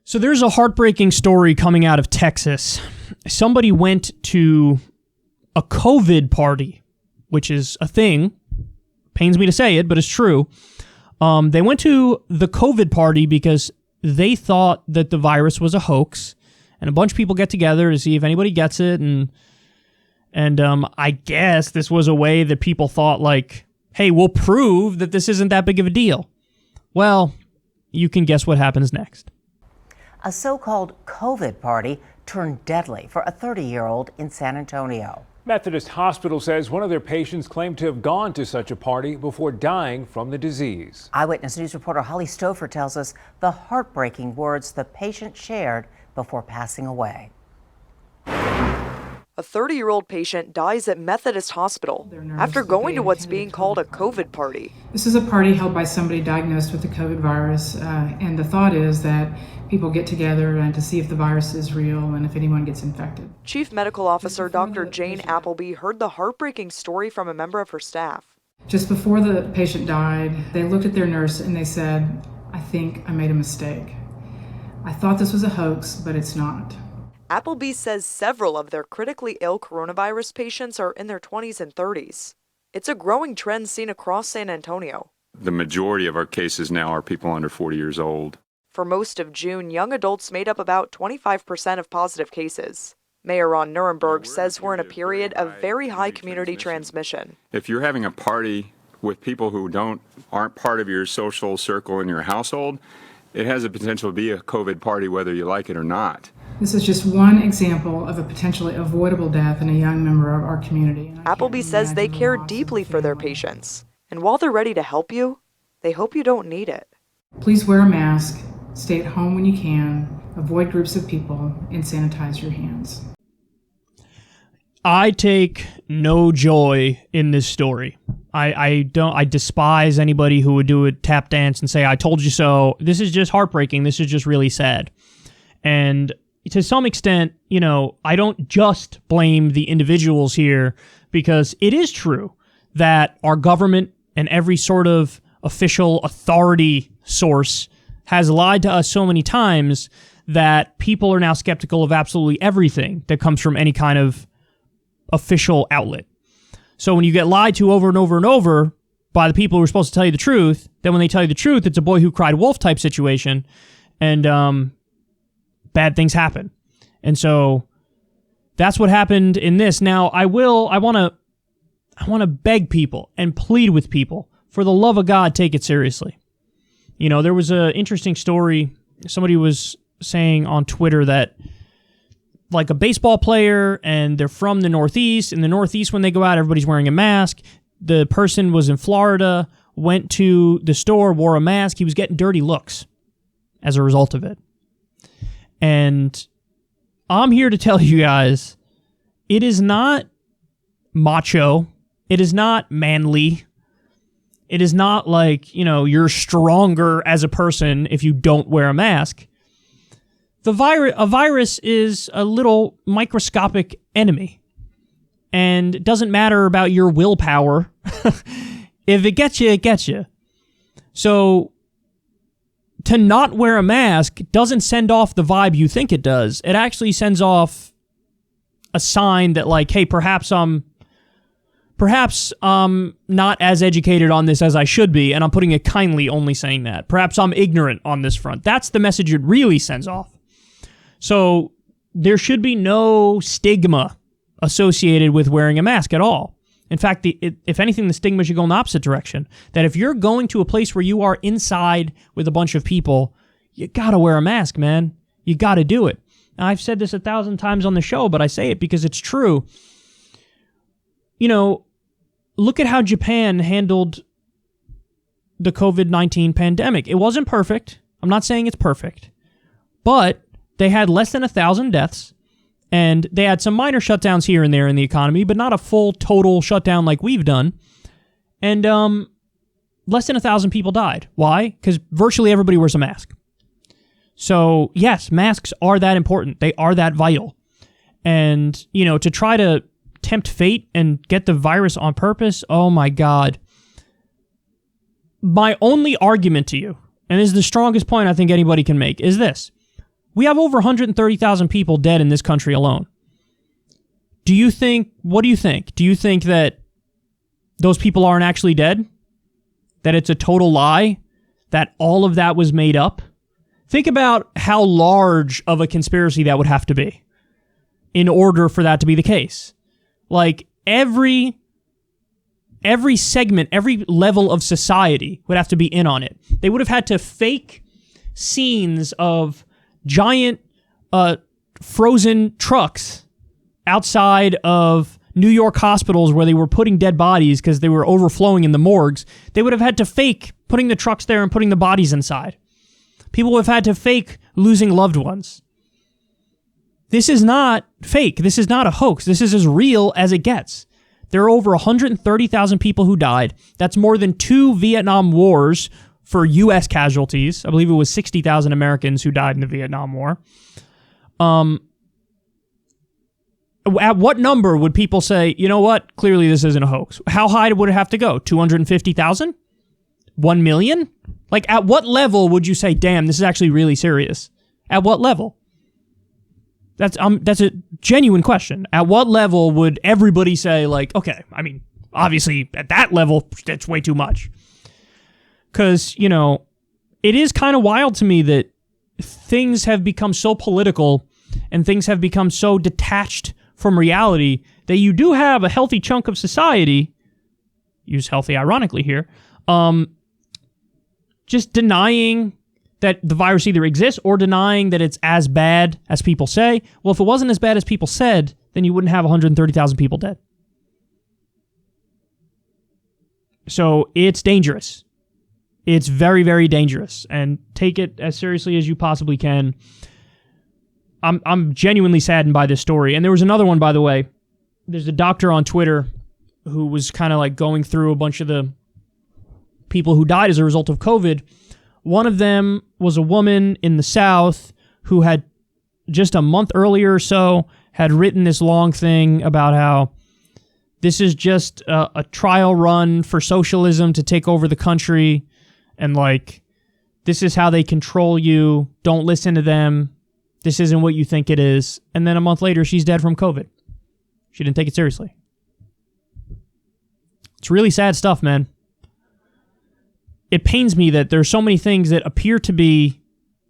So there's a heartbreaking story coming out of Texas. Somebody went to a COVID party, which is a thing. Pains me to say it, but it's true. They went to the COVID party because they thought that the virus was a hoax, and a bunch of people get together to see if anybody gets it, and I guess this was a way that people thought, like, hey, we'll prove that this isn't that big of a deal. Well, you can guess what happens next. A so-called COVID party turned deadly for a 30-year-old in San Antonio. Methodist Hospital says one of their patients claimed to have gone to such a party before dying from the disease. Eyewitness News reporter Holly Stouffer tells us the heartbreaking words the patient shared before passing away. A 30-year-old patient dies at Methodist Hospital after going to what's being called a COVID party. This is a party held by somebody diagnosed with the COVID virus, and the thought is that people get together to see if the virus is real and if anyone gets infected. Chief Medical Officer Dr. Jane Appleby heard the heartbreaking story from a member of her staff. Just before the patient died, they looked at their nurse and they said, "I think I made a mistake. I thought this was a hoax, but it's not." Appleby says several of their critically ill coronavirus patients are in their 20s and 30s. It's a growing trend seen across San Antonio. The majority of our cases now are people under 40 years old. For most of June, young adults made up about 25% of positive cases. Mayor Ron Nirenberg says we're in a period of very high community transmission. If you're having a party with people who aren't part of your social circle in your household, it has the potential to be a COVID party whether you like it or not. This is just one example of a potentially avoidable death in a young member of our community. Appleby says they care deeply for their patients, and while they're ready to help you, they hope you don't need it. Please wear a mask, stay at home when you can, avoid groups of people, and sanitize your hands. I take no joy in this story. I despise anybody who would do a tap dance and say, "I told you so." This is just heartbreaking. This is just really sad. And to some extent, I don't just blame the individuals here, because it is true that our government and every sort of official authority source has lied to us so many times that people are now skeptical of absolutely everything that comes from any kind of official outlet. So when you get lied to over and over and over by the people who are supposed to tell you the truth, then when they tell you the truth, it's a boy who cried wolf type situation, and bad things happen. And so that's what happened in this. Now, I want to beg people and plead with people, for the love of God, take it seriously. There was an interesting story. Somebody was saying on Twitter that, like, a baseball player, and they're from the Northeast. In the Northeast, when they go out, everybody's wearing a mask. The person was in Florida, went to the store, wore a mask. He was getting dirty looks as a result of it. And I'm here to tell you guys, it is not macho. It is not manly. It is not like, you're stronger as a person if you don't wear a mask. A virus is a little microscopic enemy. And it doesn't matter about your willpower. If it gets you, it gets you. So to not wear a mask doesn't send off the vibe you think it does. It actually sends off a sign that, like, hey, perhaps I'm not as educated on this as I should be, and I'm putting it kindly, only saying that. Perhaps I'm ignorant on this front. That's the message it really sends off. So there should be no stigma associated with wearing a mask at all. In fact, if anything, the stigma should go in the opposite direction. That if you're going to a place where you are inside with a bunch of people, you gotta wear a mask, man. You gotta do it. Now, I've said this 1,000 times on the show, but I say it because it's true. Look at how Japan handled the COVID-19 pandemic. It wasn't perfect. I'm not saying it's perfect. But they had less than 1,000 deaths. And they had some minor shutdowns here and there in the economy, but not a full total shutdown like we've done. And less than 1,000 people died. Why? Because virtually everybody wears a mask. So yes, masks are that important. They are that vital. And, to try to tempt fate and get the virus on purpose, oh my God. My only argument to you, and this is the strongest point I think anybody can make, is this. We have over 130,000 people dead in this country alone. What do you think? Do you think that those people aren't actually dead? That it's a total lie? That all of that was made up? Think about how large of a conspiracy that would have to be in order for that to be the case. Like, every segment, every level of society would have to be in on it. They would have had to fake scenes of giant frozen trucks outside of New York hospitals where they were putting dead bodies because they were overflowing in the morgues. They would have had to fake putting the trucks there and putting the bodies inside. People would have had to fake losing loved ones. This is not fake. This is not a hoax. This is as real as it gets. There are over 130,000 people who died. That's more than 2 Vietnam Wars for U.S. casualties. I believe it was 60,000 Americans who died in the Vietnam War. At what number would people say, you know what, clearly this isn't a hoax? How high would it have to go? 250,000? 1 million? Like, at what level would you say, damn, this is actually really serious? At what level? That's a genuine question. At what level would everybody say, like, okay, I mean, obviously, at that level, that's way too much. Because, you know, it is kind of wild to me that things have become so political and things have become so detached from reality that you do have a healthy chunk of society, use healthy ironically here, just denying that the virus either exists or denying that it's as bad as people say. Well, if it wasn't as bad as people said, then you wouldn't have 130,000 people dead. So it's dangerous. It's very, very dangerous, and take it as seriously as you possibly can. I'm genuinely saddened by this story. And there was another one, by the way. There's a doctor on Twitter who was kind of like going through a bunch of the people who died as a result of COVID. One of them was a woman in the South who had just a month earlier or so had written this long thing about how this is just a trial run for socialism to take over the country. And like, this is how they control you. Don't listen to them. This isn't what you think it is. And then a month later, she's dead from COVID. She didn't take it seriously. It's really sad stuff, man. It pains me that there's so many things that appear to be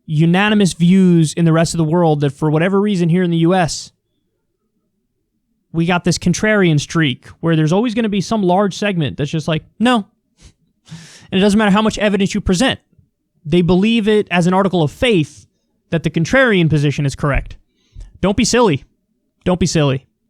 unanimous views in the rest of the world that for whatever reason here in the U.S., we got this contrarian streak where there's always going to be some large segment that's just like, no. And it doesn't matter how much evidence you present. They believe it as an article of faith that the contrarian position is correct. Don't be silly. Don't be silly.